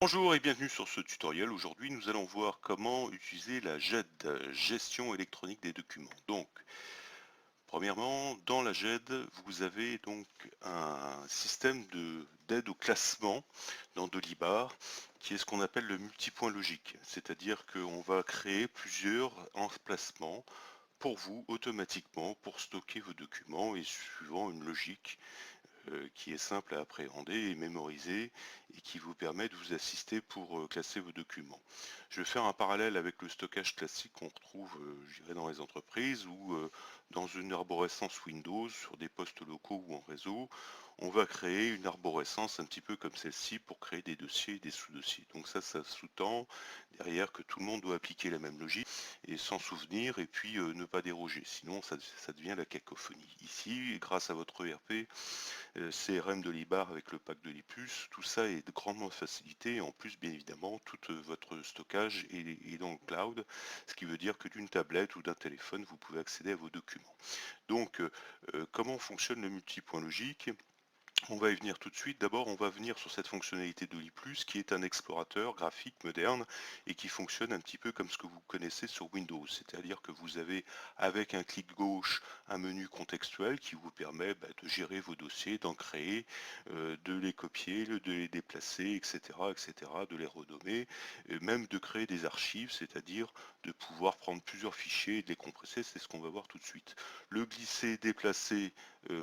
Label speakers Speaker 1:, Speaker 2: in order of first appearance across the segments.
Speaker 1: Bonjour et bienvenue sur ce tutoriel. Aujourd'hui, nous allons voir comment utiliser la GED, gestion électronique des documents. Donc, premièrement, dans la GED, vous avez donc un système d'aide au classement dans Dolibar, qui est ce qu'on appelle le multipoint logique. C'est-à-dire qu'on va créer plusieurs emplacements pour vous automatiquement pour stocker vos documents et suivant une logique qui est simple à appréhender et mémoriser et qui vous permet de vous assister pour classer vos documents. Je vais faire un parallèle avec le stockage classique qu'on retrouve je dirais dans les entreprises ou dans une arborescence Windows sur des postes locaux ou en réseau. On va créer une arborescence un petit peu comme celle-ci pour créer des dossiers et des sous-dossiers. Donc ça sous-tend derrière que tout le monde doit appliquer la même logique et s'en souvenir et puis ne pas déroger. Sinon ça devient la cacophonie. Ici, grâce à votre ERP, CRM de Libar avec le pack de Lipus, tout ça est grandement facilité et en plus bien évidemment tout votre stockage est dans le cloud, ce qui veut dire que d'une tablette ou d'un téléphone vous pouvez accéder à vos documents. Donc comment fonctionne le multipoint logique? On va y venir tout de suite. D'abord, on va venir sur cette fonctionnalité de l'I+, qui est un explorateur graphique moderne et qui fonctionne un petit peu comme ce que vous connaissez sur Windows. C'est-à-dire que vous avez, avec un clic gauche, un menu contextuel qui vous permet de gérer vos dossiers, d'en créer, de les copier, de les déplacer, etc., etc., de les renommer, et même de créer des archives, c'est-à-dire de pouvoir prendre plusieurs fichiers et de les compresser. C'est ce qu'on va voir tout de suite. Le glisser, déplacer,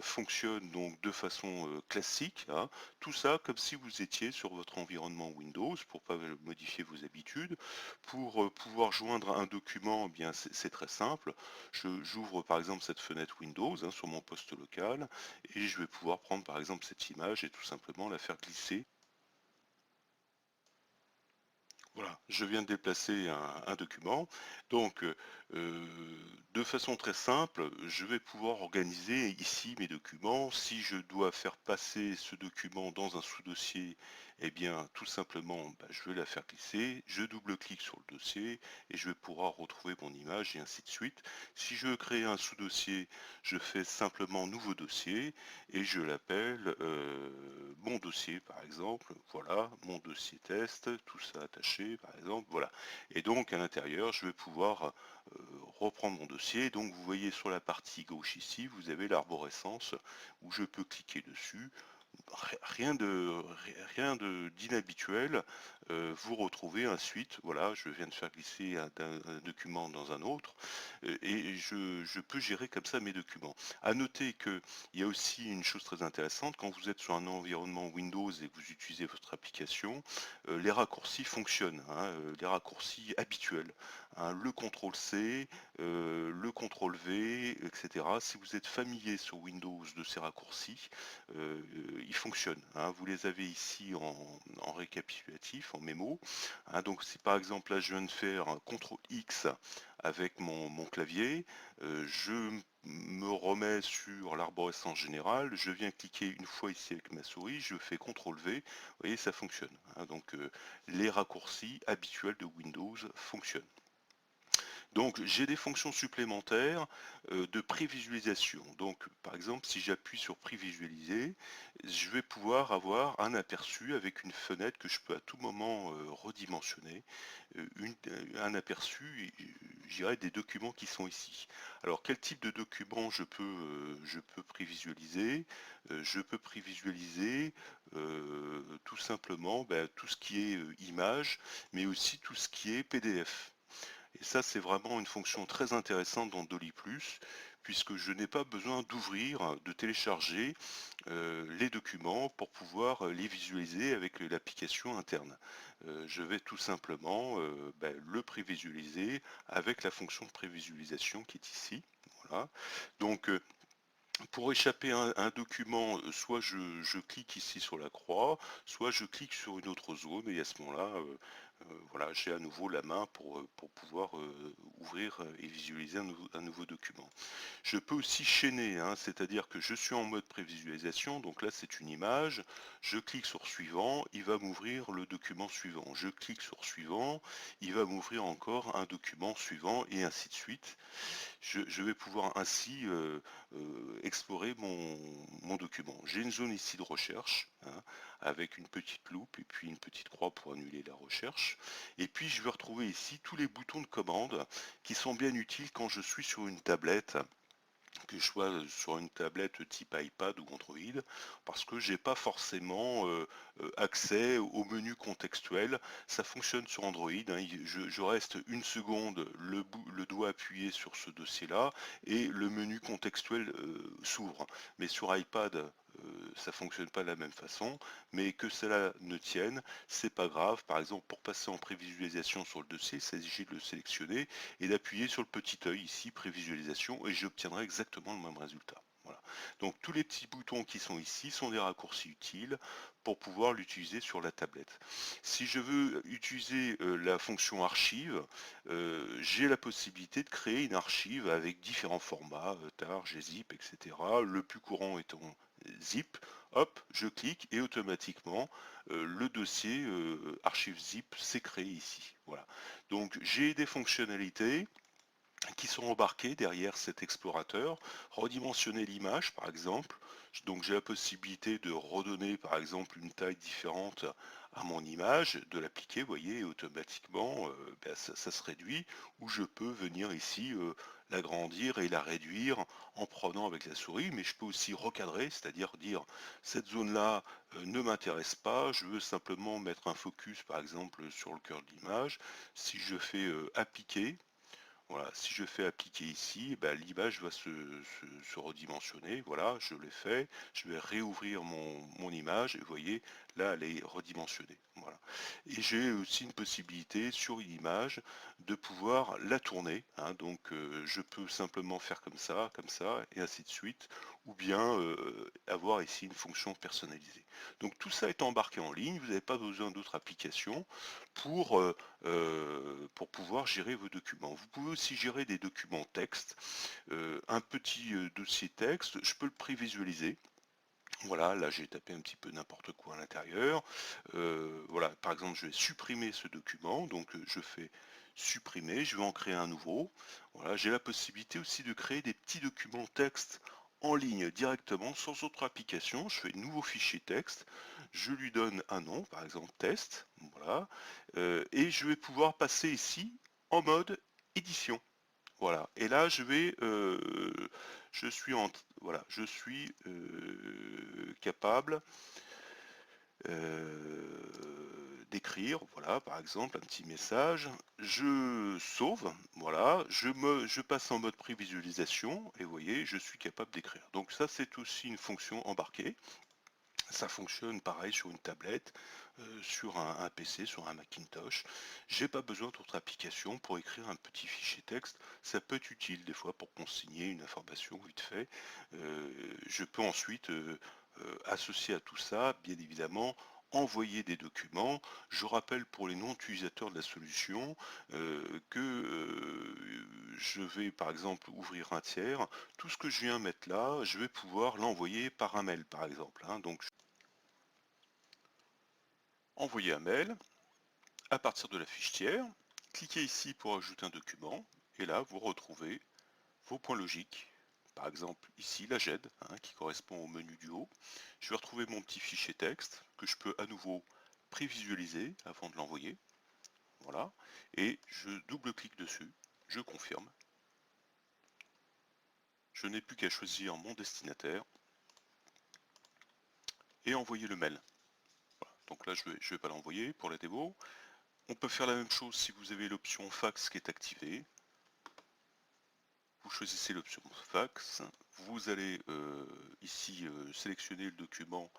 Speaker 1: fonctionne donc de façon classique, hein. Tout ça comme si vous étiez sur votre environnement Windows pour pas modifier vos habitudes. Pour pouvoir joindre un document, eh bien c'est très simple. J'ouvre par exemple cette fenêtre Windows hein, sur mon poste local et je vais pouvoir prendre par exemple cette image et tout simplement la faire glisser. Voilà, je viens de déplacer un document. Donc, de façon très simple, je vais pouvoir organiser ici mes documents. Si je dois faire passer ce document dans un sous-dossier, eh bien, tout simplement, je vais la faire glisser. Je double-clique sur le dossier et je vais pouvoir retrouver mon image et ainsi de suite. Si je veux créer un sous-dossier, je fais simplement nouveau dossier et je l'appelle mon dossier par exemple, voilà, mon dossier test, tout ça attaché par exemple, voilà. Et donc à l'intérieur, je vais pouvoir reprendre mon dossier. Donc vous voyez sur la partie gauche ici, vous avez l'arborescence où je peux cliquer dessus. Rien de d'inhabituel. Vous retrouvez ensuite, voilà, je viens de faire glisser un document dans un autre, et je peux gérer comme ça mes documents. À noter qu'il y a aussi une chose très intéressante, quand vous êtes sur un environnement Windows et que vous utilisez votre application, les raccourcis fonctionnent, hein, les raccourcis habituels, hein, le CTRL-C, le CTRL-V, etc. Si vous êtes familier sur Windows de ces raccourcis, ils fonctionnent, hein. Vous les avez ici en récapitulatif, en mémo, hein. Donc si par exemple là je viens de faire un CTRL-X avec mon clavier, je me remets sur l'arborescence générale, je viens cliquer une fois ici avec ma souris, je fais CTRL-V, vous voyez ça fonctionne, hein. Donc les raccourcis habituels de Windows fonctionnent. Donc j'ai des fonctions supplémentaires de prévisualisation. Donc par exemple si j'appuie sur prévisualiser, je vais pouvoir avoir un aperçu avec une fenêtre que je peux à tout moment redimensionner, un aperçu, je dirais, des documents qui sont ici. Alors quel type de documents je peux prévisualiser? Je peux prévisualiser tout simplement tout ce qui est image, mais aussi tout ce qui est PDF. Et ça, c'est vraiment une fonction très intéressante dans Dolly+, puisque je n'ai pas besoin d'ouvrir, de télécharger les documents pour pouvoir les visualiser avec l'application interne. Je vais tout simplement le prévisualiser avec la fonction de prévisualisation qui est ici. Voilà. Donc, pour échapper à un document, soit je clique ici sur la croix, soit je clique sur une autre zone et à ce moment-là, voilà, j'ai à nouveau la main pour pouvoir ouvrir et visualiser un nouveau document. Je peux aussi chaîner, hein, c'est-à-dire que je suis en mode prévisualisation, donc là c'est une image, je clique sur suivant, il va m'ouvrir le document suivant. Je clique sur suivant, il va m'ouvrir encore un document suivant et ainsi de suite. Je vais pouvoir ainsi explorer mon document. J'ai une zone ici de recherche. hein, avec une petite loupe et puis une petite croix pour annuler la recherche. Et puis je vais retrouver ici tous les boutons de commande qui sont bien utiles quand je suis sur une tablette, que je sois sur une tablette type iPad ou Android, parce que j'ai pas forcément accès au menu contextuel. Ça fonctionne sur Android, hein, je reste une seconde, le doigt appuyé sur ce dossier-là, et le menu contextuel s'ouvre. Mais sur iPad, ça fonctionne pas de la même façon, mais que cela ne tienne, c'est pas grave. Par exemple, pour passer en prévisualisation sur le dossier, il s'agit de le sélectionner et d'appuyer sur le petit œil ici, prévisualisation, et j'obtiendrai exactement le même résultat. Voilà. Donc tous les petits boutons qui sont ici sont des raccourcis utiles pour pouvoir l'utiliser sur la tablette. Si je veux utiliser la fonction archive, j'ai la possibilité de créer une archive avec différents formats, tar, gzip, etc. Le plus courant étant zip. Hop, je clique et automatiquement le dossier archive zip s'est créé ici. Voilà. Donc j'ai des fonctionnalités qui sont embarquées derrière cet explorateur. Redimensionner l'image par exemple. Donc j'ai la possibilité de redonner par exemple une taille différente à mon image, de l'appliquer, vous voyez, et automatiquement ça se réduit, ou je peux venir ici l'agrandir et la réduire en prenant avec la souris, mais je peux aussi recadrer, c'est-à-dire dire cette zone-là ne m'intéresse pas, je veux simplement mettre un focus par exemple sur le cœur de l'image. Si je fais appliquer, voilà, si je fais appliquer ici, ben, l'image va se redimensionner. Voilà, je l'ai fait. Je vais réouvrir mon image et vous voyez, là, elle est redimensionnée. Voilà. Et j'ai aussi une possibilité sur une image de pouvoir la tourner, hein. Donc, je peux simplement faire comme ça, et ainsi de suite, ou bien avoir ici une fonction personnalisée. Donc, tout ça est embarqué en ligne. Vous n'avez pas besoin d'autres applications pour pour pouvoir gérer vos documents. Vous pouvez aussi gérer des documents texte. Un petit dossier texte, je peux le prévisualiser. Voilà, là j'ai tapé un petit peu n'importe quoi à l'intérieur. Voilà, par exemple, je vais supprimer ce document, donc je fais supprimer, je vais en créer un nouveau. Voilà, j'ai la possibilité aussi de créer des petits documents texte en ligne directement sans autre application. Je fais nouveau fichier texte, je lui donne un nom, par exemple test, voilà, et je vais pouvoir passer ici en mode édition. Voilà. Et là, je suis voilà, je suis capable d'écrire, voilà, par exemple, un petit message. Je sauve, voilà, je passe en mode prévisualisation et vous voyez, je suis capable d'écrire. Donc ça, c'est aussi une fonction embarquée. Ça fonctionne pareil sur une tablette, sur un PC, sur un Macintosh. J'ai pas besoin d'autre application pour écrire un petit fichier texte. Ça peut être utile des fois pour consigner une information vite fait. Je peux ensuite associer à tout ça, bien évidemment, envoyer des documents. Je rappelle pour les non-utilisateurs de la solution que je vais par exemple ouvrir un tiers. Tout ce que je viens mettre là, je vais pouvoir l'envoyer par un mail par exemple, hein. Donc envoyer un mail à partir de la fiche tiers, cliquez ici pour ajouter un document, et là vous retrouvez vos points logiques. Par exemple ici la GED, hein, qui correspond au menu du haut. Je vais retrouver mon petit fichier texte que je peux à nouveau prévisualiser avant de l'envoyer. Voilà, et je double-clique dessus, je confirme. Je n'ai plus qu'à choisir mon destinataire et envoyer le mail. Voilà. Donc là je vais pas l'envoyer pour la démo. On peut faire la même chose si vous avez l'option fax qui est activée. Vous choisissez l'option fax, vous allez ici sélectionner le document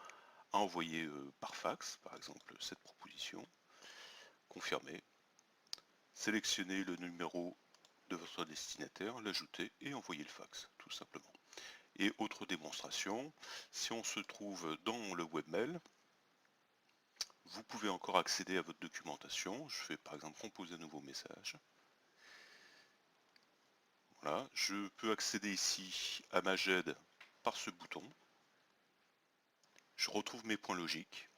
Speaker 1: à envoyer par fax, par exemple cette proposition, confirmer, sélectionner le numéro de votre destinataire, l'ajouter et envoyer le fax, tout simplement. Et autre démonstration, si on se trouve dans le webmail, vous pouvez encore accéder à votre documentation. Je fais par exemple composer un nouveau message. Voilà, je peux accéder ici à ma GED par ce bouton. Je retrouve mes points logiques.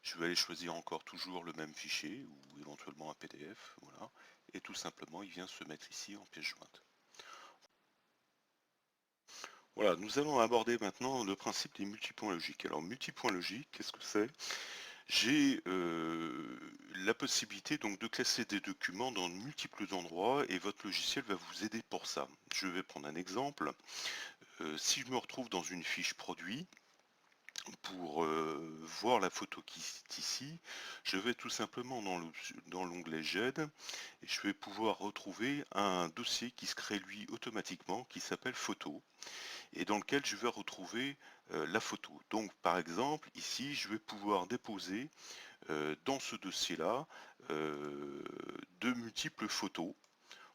Speaker 1: Je vais aller choisir encore toujours le même fichier ou éventuellement un PDF. Voilà. Et tout simplement, il vient se mettre ici en pièce jointe. Voilà, nous allons aborder maintenant le principe des multipoints logiques. Alors, multipoints logiques, qu'est-ce que c'est? J'ai la possibilité donc de classer des documents dans de multiples endroits et votre logiciel va vous aider pour ça. Je vais prendre un exemple. Si je me retrouve dans une fiche produit, pour voir la photo qui est ici, je vais tout simplement dans l'onglet GED et je vais pouvoir retrouver un dossier qui se crée lui automatiquement qui s'appelle photo et dans lequel je vais retrouver la photo. Donc par exemple ici je vais pouvoir déposer dans ce dossier-là de multiples photos.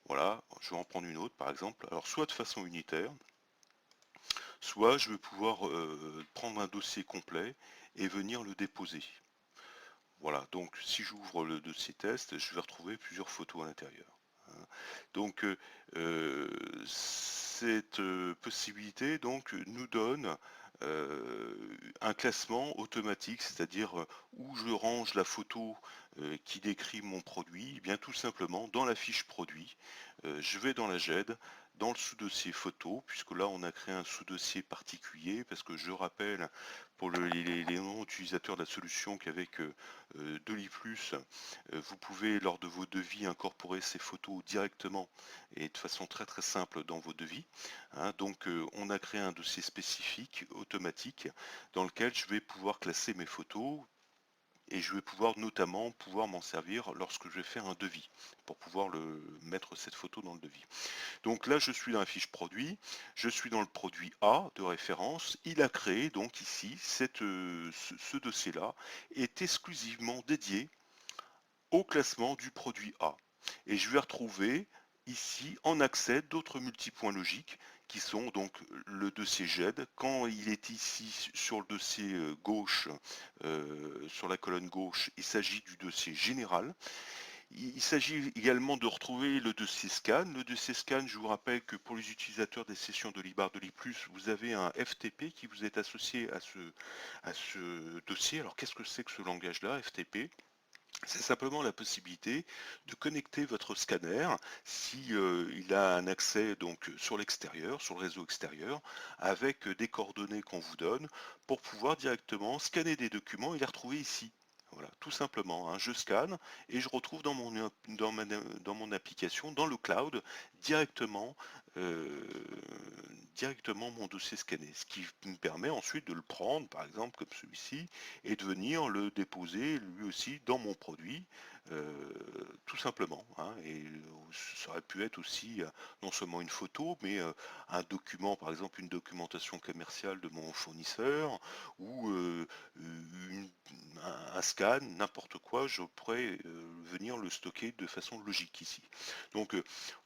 Speaker 1: Voilà, je vais en prendre une autre par exemple. Alors soit de façon unitaire, soit je vais pouvoir prendre un dossier complet et venir le déposer. Voilà, donc si j'ouvre le dossier test, je vais retrouver plusieurs photos à l'intérieur, hein. Donc cette possibilité donc nous donne un classement automatique, c'est-à-dire où je range la photo qui décrit mon produit. Eh bien tout simplement dans la fiche produit, je vais dans la GED, dans le sous-dossier photo, puisque là on a créé un sous-dossier particulier, parce que je rappelle pour les non-utilisateurs de la solution qu'avec Doli+, vous pouvez lors de vos devis incorporer ces photos directement et de façon très très simple dans vos devis, hein. Donc on a créé un dossier spécifique automatique dans lequel je vais pouvoir classer mes photos et je vais pouvoir notamment m'en servir lorsque je vais faire un devis pour pouvoir mettre cette photo dans le devis. Donc là je suis dans la fiche produit, je suis dans le produit A de référence, il a créé donc ici ce dossier-là est exclusivement dédié au classement du produit A. Et je vais retrouver ici en accès d'autres multipoints logiques qui sont donc le dossier GED. Quand il est ici sur le dossier gauche, sur la colonne gauche, il s'agit du dossier général. Il s'agit également de retrouver le dossier scan. Le dossier scan, je vous rappelle que pour les utilisateurs des sessions de Libar de Li+, vous avez un FTP qui vous est associé à ce dossier. Alors qu'est-ce que c'est que ce langage-là, FTP? C'est simplement la possibilité de connecter votre scanner si il a un accès donc sur l'extérieur, sur le réseau extérieur, avec des coordonnées qu'on vous donne pour pouvoir directement scanner des documents et les retrouver ici. Voilà, tout simplement, hein. Je scanne et je retrouve dans mon application, dans le cloud, directement, euh, directement mon dossier scanné. Ce qui me permet ensuite de le prendre, par exemple comme celui-ci, et de venir le déposer lui aussi dans mon produit, tout simplement, hein. Et ça aurait pu être aussi non seulement une photo, mais un document, par exemple une documentation commerciale de mon fournisseur, ou une- un scan, n'importe quoi, je pourrais venir le stocker de façon logique ici. Donc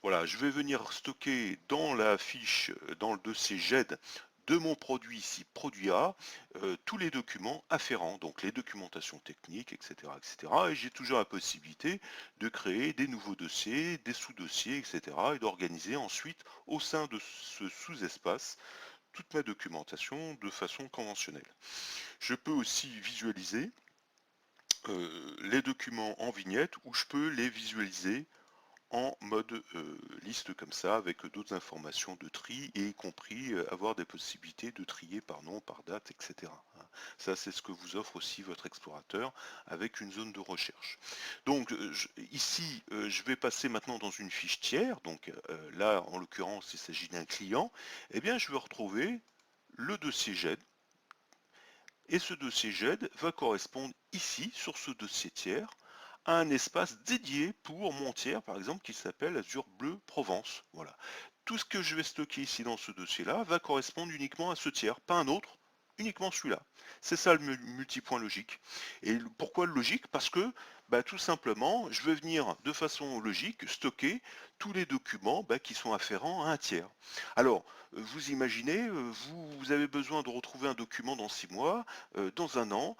Speaker 1: voilà, je vais venir stocker dans la fiche, dans le dossier GED de mon produit ici, produit A, tous les documents afférents, donc les documentations techniques, etc., etc. Et j'ai toujours la possibilité de créer des nouveaux dossiers, des sous-dossiers, etc. et d'organiser ensuite au sein de ce sous-espace toute ma documentation de façon conventionnelle. Je peux aussi visualiser les documents en vignette ou je peux les visualiser en mode liste comme ça, avec d'autres informations de tri, et y compris avoir des possibilités de trier par nom, par date, etc. Ça, c'est ce que vous offre aussi votre explorateur avec une zone de recherche. Donc ici, je vais passer maintenant dans une fiche tiers. Donc là, en l'occurrence, il s'agit d'un client. Eh bien, je vais retrouver le dossier GED. Et ce dossier GED va correspondre ici, sur ce dossier tiers, à un espace dédié pour mon tiers, par exemple, qui s'appelle Azure Bleu Provence. Voilà. Tout ce que je vais stocker ici dans ce dossier-là va correspondre uniquement à ce tiers, pas un autre, uniquement celui-là. C'est ça le multipoint logique. Et pourquoi le logique? Parce que bah, tout simplement, je vais venir de façon logique stocker tous les documents qui sont afférents à un tiers. Alors, vous imaginez, vous avez besoin de retrouver un document dans 6 mois, dans un an.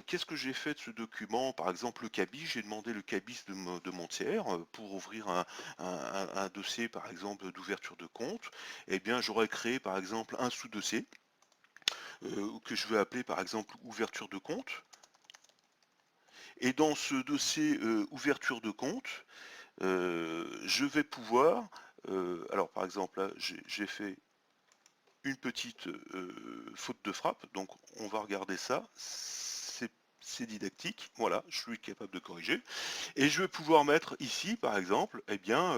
Speaker 1: Qu'est-ce que j'ai fait de ce document? Par exemple, le cabis, j'ai demandé le cabis de mon tiers pour ouvrir un dossier, par exemple, d'ouverture de compte. Eh bien, j'aurais créé, par exemple, un sous-dossier que je vais appeler, par exemple, ouverture de compte. Et dans ce dossier ouverture de compte, je vais pouvoir, alors par exemple, là, j'ai fait une petite faute de frappe, donc on va regarder ça, c'est didactique, voilà, je suis capable de corriger. Et je vais pouvoir mettre ici, par exemple, eh bien,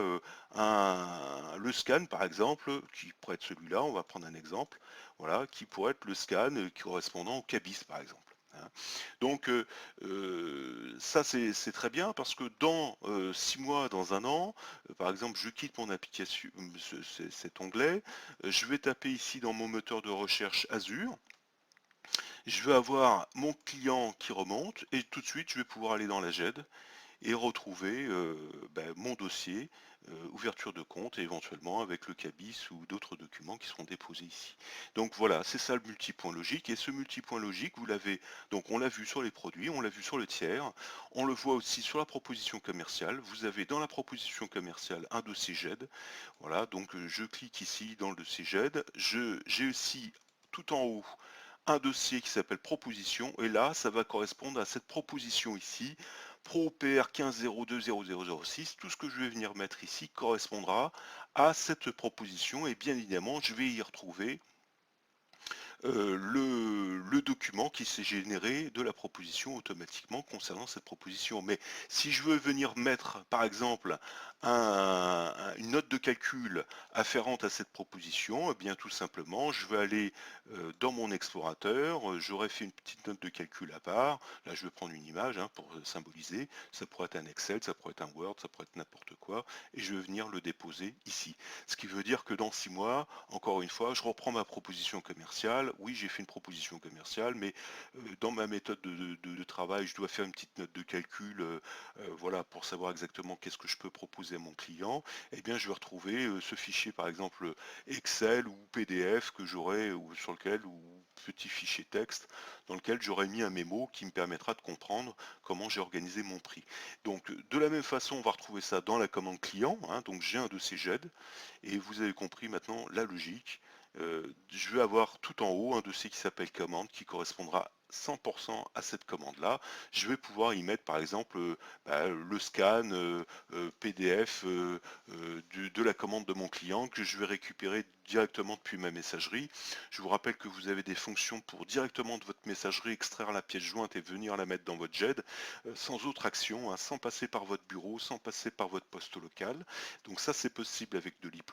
Speaker 1: le scan, par exemple, qui pourrait être celui-là, on va prendre un exemple, voilà, qui pourrait être le scan correspondant au cabis, par exemple, hein. Donc, ça, c'est très bien parce que dans 6 mois, dans un an, par exemple, je quitte mon application, cet onglet, je vais taper ici dans mon moteur de recherche Azure, je vais avoir mon client qui remonte et tout de suite, je vais pouvoir aller dans la GED et retrouver mon dossier, ouverture de compte et éventuellement avec le cabis ou d'autres documents qui seront déposés ici. Donc voilà, c'est ça le multipoint logique. Et ce multipoint logique, vous l'avez, donc on l'a vu sur les produits, on l'a vu sur le tiers, on le voit aussi sur la proposition commerciale. Vous avez dans la proposition commerciale un dossier GED. Voilà, donc je clique ici dans le dossier GED. J'ai aussi tout en haut un dossier qui s'appelle proposition et là ça va correspondre à cette proposition ici Pro PR 15020006, tout ce que je vais venir mettre ici correspondra à cette proposition et bien évidemment je vais y retrouver le document qui s'est généré de la proposition automatiquement concernant cette proposition. Mais si je veux venir mettre, par exemple, une note de calcul afférente à cette proposition, eh bien tout simplement, je vais aller dans mon explorateur, j'aurais fait une petite note de calcul à part. Là, je vais prendre une image hein, pour symboliser. Ça pourrait être un Excel, ça pourrait être un Word, ça pourrait être n'importe quoi, et je vais venir le déposer ici. Ce qui veut dire que dans 6 mois, encore une fois, je reprends ma proposition commerciale. Oui, j'ai fait une proposition commerciale, mais dans ma méthode de travail, je dois faire une petite note de calcul, voilà, pour savoir exactement qu'est-ce que je peux proposer à mon client. Eh bien, je vais retrouver ce fichier, par exemple Excel ou PDF que j'aurai, ou sur lequel, ou petit fichier texte, dans lequel j'aurais mis un mémo qui me permettra de comprendre comment j'ai organisé mon prix. Donc, de la même façon, on va retrouver ça dans la commande client, hein. Donc, j'ai un dossier GED, et vous avez compris maintenant la logique. Je vais avoir tout en haut un dossier qui s'appelle commande qui correspondra 100% à cette commande-là. Je vais pouvoir y mettre par exemple le scan PDF de la commande de mon client que je vais récupérer directement depuis ma messagerie. Je vous rappelle que vous avez des fonctions pour directement de votre messagerie extraire la pièce jointe et venir la mettre dans votre GED sans autre action, hein, sans passer par votre bureau, sans passer par votre poste local. Donc ça c'est possible avec de l'I+.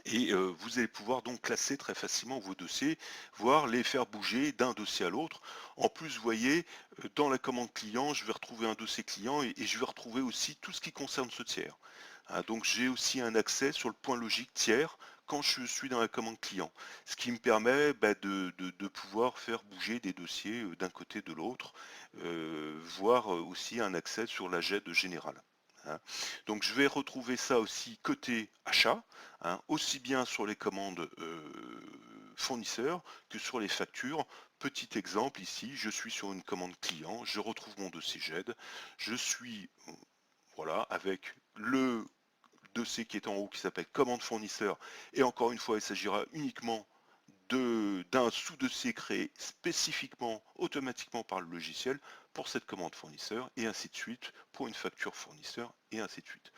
Speaker 1: Et vous allez pouvoir donc classer très facilement vos dossiers, voire les faire bouger d'un dossier à l'autre. En plus, vous voyez, dans la commande client, je vais retrouver un dossier client et je vais retrouver aussi tout ce qui concerne ce tiers, hein. Donc j'ai aussi un accès sur le point logique tiers quand je suis dans la commande client, ce qui me permet de pouvoir faire bouger des dossiers d'un côté de l'autre, voire aussi un accès sur la GED générale, hein. Donc je vais retrouver ça aussi côté achat, hein, aussi bien sur les commandes fournisseurs que sur les factures. Petit exemple ici, je suis sur une commande client, je retrouve mon dossier GED, je suis voilà avec le dossier qui est en haut qui s'appelle commande fournisseur et encore une fois il s'agira uniquement d'un sous-dossier créé spécifiquement, automatiquement par le logiciel pour cette commande fournisseur et ainsi de suite pour une facture fournisseur et ainsi de suite.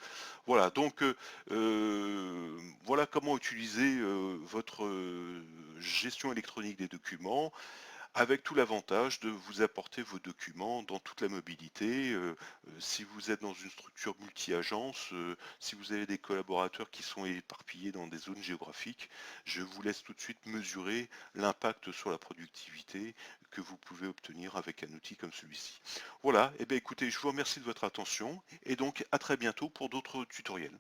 Speaker 1: Voilà, donc voilà comment utiliser votre gestion électronique des documents avec tout l'avantage de vous apporter vos documents dans toute la mobilité. Si vous êtes dans une structure multi-agence, si vous avez des collaborateurs qui sont éparpillés dans des zones géographiques, je vous laisse tout de suite mesurer l'impact sur la productivité que vous pouvez obtenir avec un outil comme celui-ci. Voilà, et bien écoutez, je vous remercie de votre attention et donc à très bientôt pour d'autres tutoriels.